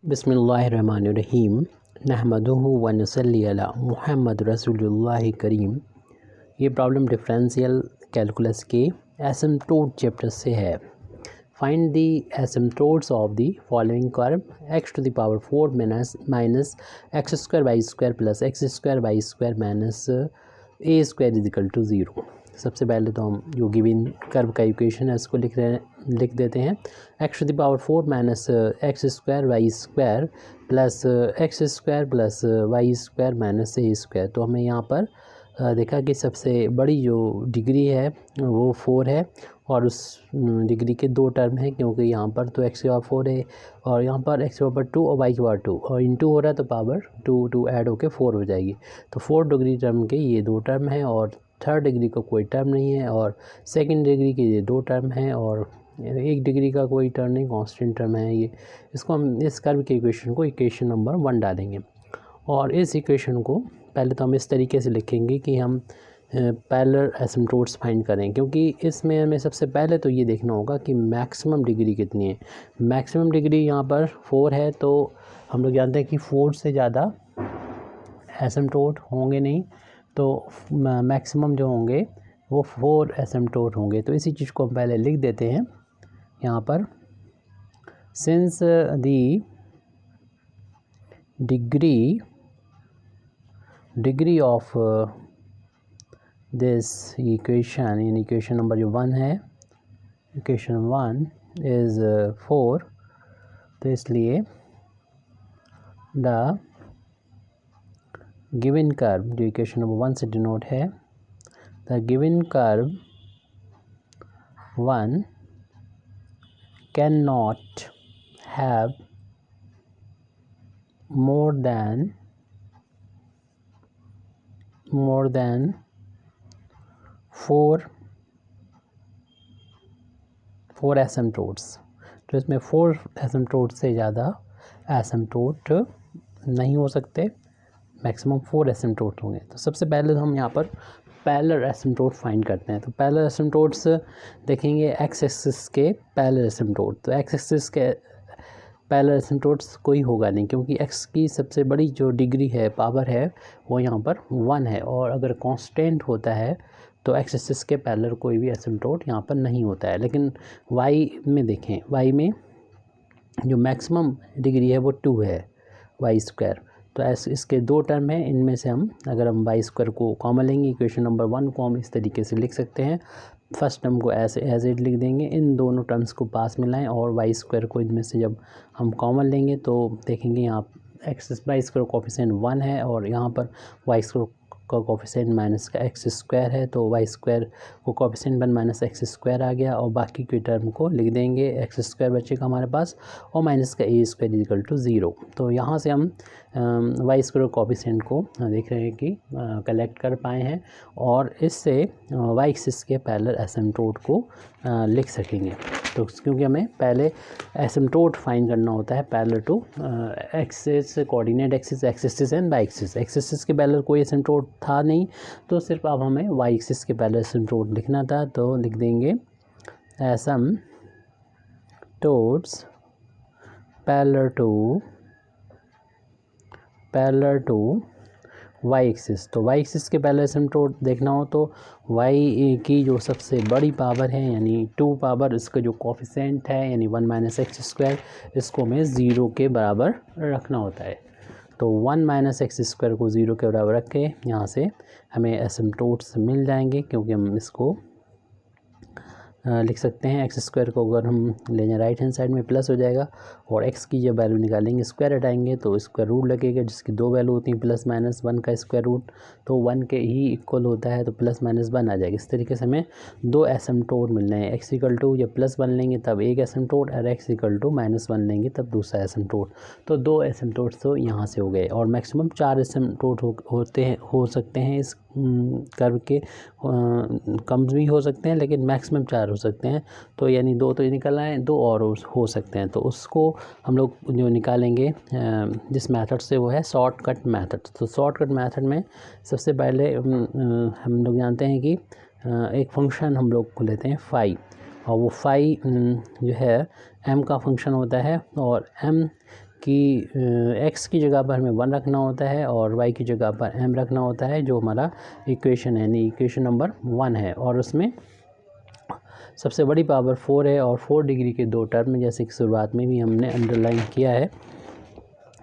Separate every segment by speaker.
Speaker 1: बिस्मिल्लाहिर्रहमानिर्रहीम नहमदुहु व नसल्ली अला मुहम्मद रसूलुल्लाह करीम। ये प्रॉब्लम डिफरेंशियल कैलकुलस के एसिम्प्टोट चैप्टर से है। Find the asymptotes of the following curve x to the power 4 minus x square y square plus x square y square minus a square is equal to 0। सबसे पहले तो हम जो given curve का equation है उसको लिख देते हैं। X to the power 4 minus x square y square plus x square plus y square minus a square. तो हमें यहाँ पर देखा कि सबसे बड़ी जो डिग्री है वो 4 है और उस डिग्री के दो टर्म हैं, क्योंकि यहाँ पर तो एक्स की पावर 4 है और यहाँ पर एक्स की पावर 2 और वाई की पावर 2 और इंटू हो रहा है तो पावर 2 ऐड होकर 4 हो जाएगी। तो 4 डिग्री टर्म के ये दो टर्म हैं और थर्ड डिग्री का कोई टर्म नहीं है और सेकंड डिग्री के ये दो टर्म हैं और एक डिग्री का कोई टर्म नहीं, कांस्टेंट टर्म है ये। इसको हम इस कर्व के इक्वेशन को इक्वेशन नंबर 1 डालेंगे और इस इक्वेशन को पहले तो हम इस तरीके से लिखेंगे कि हम पैरेलल एसिम्प्टोट्स फाइंड करें, क्योंकि इसमें हमें सबसे पहले तो ये देखना होगा कि मैक्सिमम डिग्री कितनी है। मैक्सिमम डिग्री यहाँ पर 4 है, तो हम लोग जानते हैं कि 4 से ज़्यादा एसिम्प्टोट होंगे नहीं, तो मैक्सिमम जो होंगे वो 4 एसिम्प्टोट होंगे। तो इसी चीज़ को हम पहले लिख देते हैं यहाँ पर। Since the degree of this equation, in equation number जो 1 है, इक्वेशन 1 इज़ 4, तो इसलिए द गिवन कर्व जो इक्वेशन नंबर 1 से डिनोट है, the given curve 1 can not have more than 4 asymptotes. तो इसमें 4 एसिम्प्टोट से ज़्यादा एसिम्प्टोट नहीं हो सकते, मैक्सिमम 4 एसिम्प्टोट होंगे। तो सबसे पहले तो हम यहाँ पर पैरेलल एसिम्प्टोट फाइंड करते हैं। तो पैरेलल एसिम्प्टोट्स देखेंगे एक्स एक्सिस के पैरेलल एसिम्प्टोट। तो एक्स एक्सिस के पैरेलल एसिम्प्टोट्स कोई होगा नहीं, क्योंकि एक्स की सबसे बड़ी जो डिग्री है, पावर है, वो यहाँ पर 1 है और अगर कांस्टेंट होता है तो एक्स एक्सिस के पैरेलल कोई भी एसिम्प्टोट यहाँ पर नहीं होता है। लेकिन वाई में देखें, वाई में जो मैक्सिमम डिग्री है वो 2 है, वाई स्क्वायर। तो ऐसे इसके दो टर्म हैं, इनमें से हम अगर हम वाई स्क्वायर को कॉमन लेंगे, इक्वेशन नंबर 1 को हम इस तरीके से लिख सकते हैं। फर्स्ट टर्म को एज इट लिख देंगे, इन दोनों टर्म्स को पास मिलाएं और वाई स्क्वायर को इनमें से जब हम कॉमन लेंगे तो देखेंगे यहाँ एक्स वाई स्क्वायर कोफिशिएंट 1 है और यहाँ पर वाई स्क्वायर का कोफिशिएंट माइनस का एक्स स्क्वायर है, तो वाई स्क्वायर को कोफिशिएंट 1 माइनस एक्स स्क्वायर आ गया और बाकी के टर्म को लिख देंगे, एक्स स्क्वायर बचेगा हमारे पास और माइनस का ए स्क्वायर इक्वल टू 0। तो यहाँ से हम वाई स्क्वायर कोफिशिएंट को देख रहे हैं कि कलेक्ट कर पाए हैं और इससे वाई एक्सिस के पैरेलल एसिम्प्टोट को लिख सकेंगे। तो क्योंकि हमें पहले एसिम्प्टोट फाइंड करना होता है parallel to axis, coordinate axis, x axis and y axis. X axis के पैरेलल कोई एसिम्प्टोट था नहीं, तो सिर्फ अब हमें वाई एक्सिस के पैरेलल एसिम्प्टोट लिखना था। तो लिख देंगे asymptotes parallel to y axis. तो वाई एक्सिस के पैरेलल एसिम्प्टोट देखना हो तो वाई की जो सबसे बड़ी पावर है यानी 2 पावर, इसका जो कोफिशिएंट है यानी 1 माइनस एक्स स्क्वायर, इसको हमें 0 के बराबर रखना होता है। तो 1 माइनस एक्स स्क्वायर को 0 के बराबर रख के यहाँ से हमें एसिम्प्टोट्स मिल जाएंगे, क्योंकि हम इसको लिख सकते हैं। एक्स स्क्वायर को अगर हम ले जाएं राइट हैंड साइड में प्लस हो जाएगा और एक्स की जब वैल्यू निकालेंगे स्क्वायर हटाएंगे तो स्क्वायर रूट लगेगा, जिसकी दो वैल्यू होती हैं प्लस माइनस 1 का स्क्वायर रूट, तो 1 के ही इक्वल होता है, तो प्लस माइनस 1 आ जाएगा। इस तरीके से हमें 2 एसिम्प्टोट मिल रहे हैं। एक्स इक्वल टू जब प्लस 1 लेंगे तब एक एसिम्प्टोट और एक्स इक्वल टू माइनस 1 लेंगे तब दूसरा एसिम्प्टोट। तो 2 एसिम्प्टोट्स तो यहाँ से हो गए और मैक्सिमम 4 एसिम्प्टोट हो सकते हैं इस कर्व के, कम भी हो सकते हैं लेकिन मैक्सिमम 4 हो सकते हैं। तो यानी 2 तो निकल आए, 2 और हो सकते हैं। तो उसको हम लोग जो निकालेंगे जिस मेथड से, वो है शॉर्टकट मेथड। तो शॉर्टकट मेथड में सबसे पहले हम लोग जानते हैं कि एक फंक्शन हम लोग को लेते हैं फाई, और वो फाई जो है m का फंक्शन होता है और m कि x की जगह पर हमें 1 रखना होता है और y की जगह पर m रखना होता है, जो हमारा इक्वेशन है, यानी इक्वेशन नंबर 1 है। और उसमें सबसे बड़ी पावर 4 है और 4 डिग्री के दो टर्म, जैसे कि शुरुआत में भी हमने अंडरलाइन किया है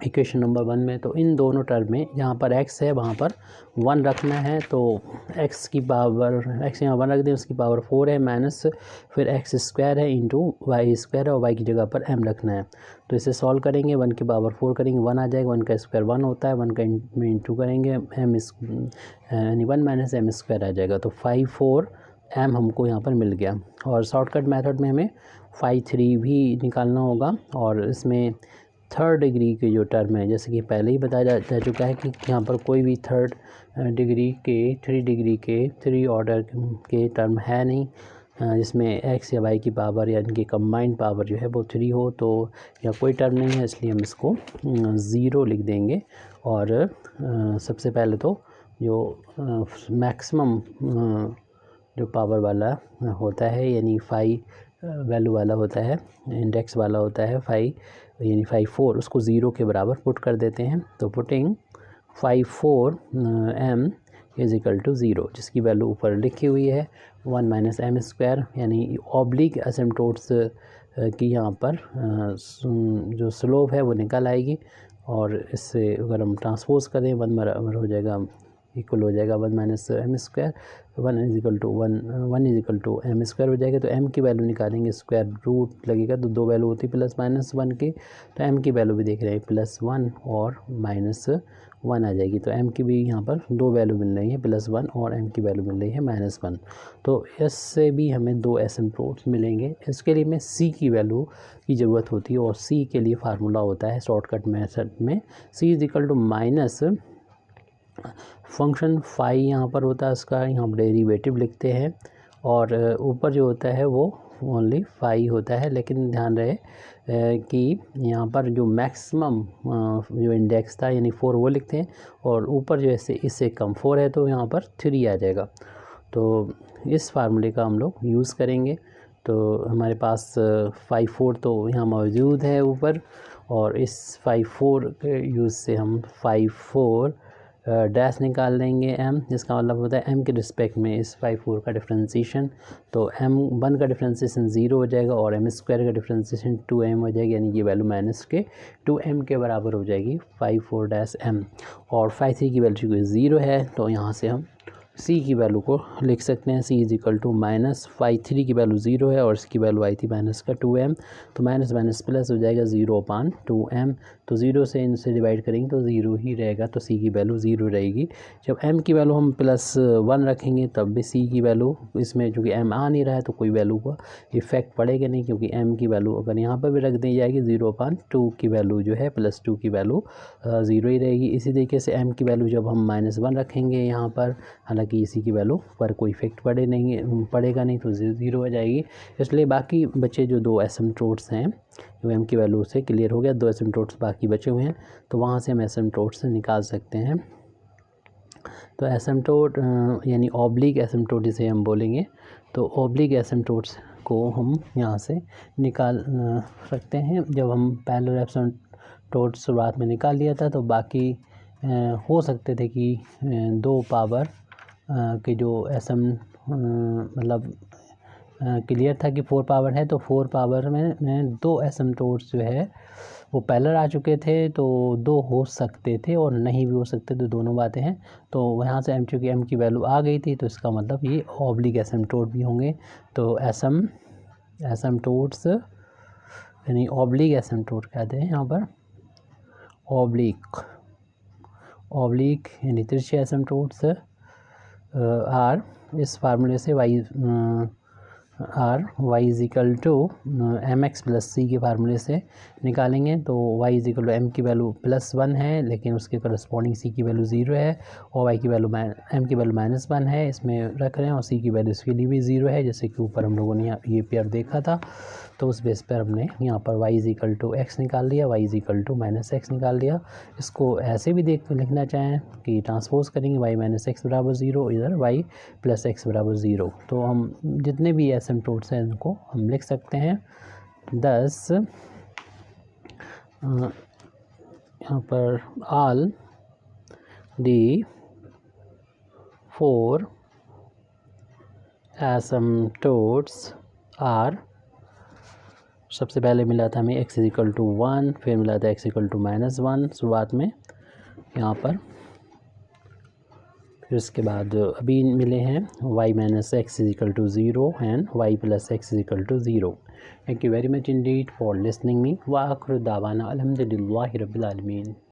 Speaker 1: इक्वेशन नंबर 1 में। तो इन दोनों टर्म में जहाँ पर x है वहाँ पर 1 रखना है, तो x की पावर x यहाँ 1 रख दें, उसकी पावर 4 है, माइनस फिर x स्क्वायर है इंटू वाई स्क्वायर है, और y की जगह पर m रखना है। तो इसे सॉल्व करेंगे, 1 की पावर 4 करेंगे 1 आ जाएगा, 1 का स्क्वायर 1 होता है, 1 का इंटू करेंगे m यानी 1 माइनस m स्क्वायर आ जाएगा। तो 5 4m हमको यहाँ पर मिल गया। और शॉर्टकट मेथड में हमें 5 3 भी निकालना होगा। और इसमें थर्ड डिग्री के जो टर्म है, जैसे कि पहले ही बताया जा चुका है कि यहाँ पर कोई भी थर्ड डिग्री के 3 डिग्री के 3 ऑर्डर के टर्म है नहीं, जिसमें x या y की पावर या इनकी कंबाइंड पावर जो है वो 3 हो, तो यहाँ कोई टर्म नहीं है, इसलिए हम इसको 0 लिख देंगे। और सबसे पहले तो जो मैक्सिमम जो पावर वाला होता है, यानी 5 वैल्यू वाला होता है, इंडेक्स वाला होता है 5 यानी 5 4, उसको 0 के बराबर पुट कर देते हैं। तो putting 5 4 m is equal to 0, जिसकी वैल्यू ऊपर लिखी हुई है 1 माइनस m स्क्वायर, यानी ऑब्लिक एसिम्पटोट्स की यहाँ पर जो स्लोप है वो निकल आएगी। और इससे अगर हम ट्रांसपोज करें 1 बराबर हो जाएगा, इक्वल हो जाएगा 1 minus m square, 1 is equal to 1 is equal to m square हो जाएगा। तो m की वैल्यू निकालेंगे, स्क्वायर रूट लगेगा तो दो वैल्यू होती है प्लस माइनस 1 की, तो m की वैल्यू भी देख रहे हैं +1 और -1 आ जाएगी। तो m की भी यहाँ पर दो वैल्यू मिल रही है, +1 और m की वैल्यू मिल रही है -1। तो इससे भी हमें दो एसिम्पटोट्स मिलेंगे। इसके लिए हमें c की वैल्यू की ज़रूरत होती है, और c के लिए फार्मूला होता है शॉर्टकट मेथड में c is equal to minus function phi यहाँ पर होता है, इसका यहाँ पर डेरिवेटिव लिखते हैं, और ऊपर जो होता है वो ओनली फाई होता है। लेकिन ध्यान रहे कि यहाँ पर जो मैक्सिमम जो इंडेक्स था यानी 4 वो लिखते हैं, और ऊपर जो ऐसे इससे कम 4 है तो यहाँ पर 3 आ जाएगा। तो इस फार्मूले का हम लोग यूज़ करेंगे। तो हमारे पास 5 4 तो यहाँ मौजूद है ऊपर, और इस 5 4 के यूज़ से हम 5 4 डैश निकाल लेंगे m, जिसका मतलब होता है m के रिस्पेक्ट में इस 5 4 का डिफ्रेंसीशन। तो m1 का डिफ्रेंसीशन 0 हो जाएगा और m स्क्वायर का डिफ्रेंसीशन 2m हो जाएगी, यानी ये वैल्यू माइनस के 2m के बराबर हो जाएगी 5 4 डैश m। और 5 3 की वैल्यू 0 है, तो यहाँ से हम c की वैल्यू को लिख सकते हैं, c is equal to minus 5 3 की वैल्यू 0 है और इसकी वैल्यू आई थी माइनस का 2m, तो माइनस माइनस प्लस हो जाएगा 0/2m। तो 0 से इनसे डिवाइड करेंगे तो 0 ही रहेगा, तो c की वैल्यू 0 रहेगी। जब m की वैल्यू हम +1 रखेंगे तब भी c की वैल्यू, इसमें चूँकि m आ नहीं रहा है तो कोई वैल्यू का इफेक्ट पड़ेगा नहीं, क्योंकि m की वैल्यू अगर यहाँ पर भी रख दी जाएगी 0/2 की वैल्यू जो है +2 की वैल्यू 0 ही रहेगी। इसी तरीके से m की वैल्यू जब हम -1 रखेंगे यहाँ पर, हालांकि इसी की वैल्यू पर कोई इफेक्ट पड़ेगा नहीं तो 0 हो जाएगी। इसलिए बाकी बचे जो दो एसिम्पटोट्स हैं, जो m की वैल्यू से क्लियर हो गया, दो एसिम्पटोट्स बाकी बचे हुए हैं, तो वहाँ से हम एसिम्पटोट्स निकाल सकते हैं। तो एसिम्पटोट यानी ऑब्लिक एसिम्पटोट जिसे हम बोलेंगे, तो ऑब्लिक एसिम्पटोट्स को हम यहाँ से निकाल सकते हैं। जब हम पैरेलल एसिम्पटोट शुरुआत में निकाल लिया था, तो बाकी हो सकते थे कि दो पावर के जो मतलब क्लियर था कि 4 पावर है, तो 4 पावर में दो एसिम्पटोट्स जो है वो पैरेलल आ चुके थे, तो दो हो सकते थे और नहीं भी हो सकते, तो दोनों बातें हैं। तो यहाँ से चूँकि m की वैल्यू आ गई थी, तो इसका मतलब ये ऑब्लिक एसिम्पटोट भी होंगे। तो एसिम्पटोट्स यानी ऑब्लिक एसिम्पटोट कहते हैं यहाँ पर, ऑब्लिक यानी तिरछे एसिम्पटोट्स आर, इस फार्मूले से y is equal to mx plus c के फार्मूले से निकालेंगे। तो y is equal to m की वैल्यू +1 है, लेकिन उसके करस्पॉन्डिंग c की वैल्यू 0 है, और y की वैल्यू m की वैल्यू -1 है, इसमें रख रहे हैं, और c की वैल्यू इसके लिए भी 0 है, जैसे कि ऊपर हम लोगों ने ये पेयर देखा था। तो उस बेस पर हमने यहाँ पर y is equal to x निकाल लिया, y is equal to -x निकाल लिया। इसको ऐसे भी लिखना चाहें कि ट्रांसपोज करेंगे y -x बराबर 0, इधर y + x बराबर 0। तो हम जितने भी एसिम्पटोट्स हैं इनको हम लिख सकते हैं। 10 यहाँ पर all the 4 asymptotes are, सबसे पहले मिला था हमें x इक्वल टू 1, फिर मिला था x इक्वल टू -1 शुरुआत में यहाँ पर, फिर उसके बाद अभी मिले हैं y minus x equal to 0 and y plus x equal to 0। Thank you very much indeed for listening me. व आखिर दावाना अल्हम्दुलिल्लाहि रब्बिल आलमीन।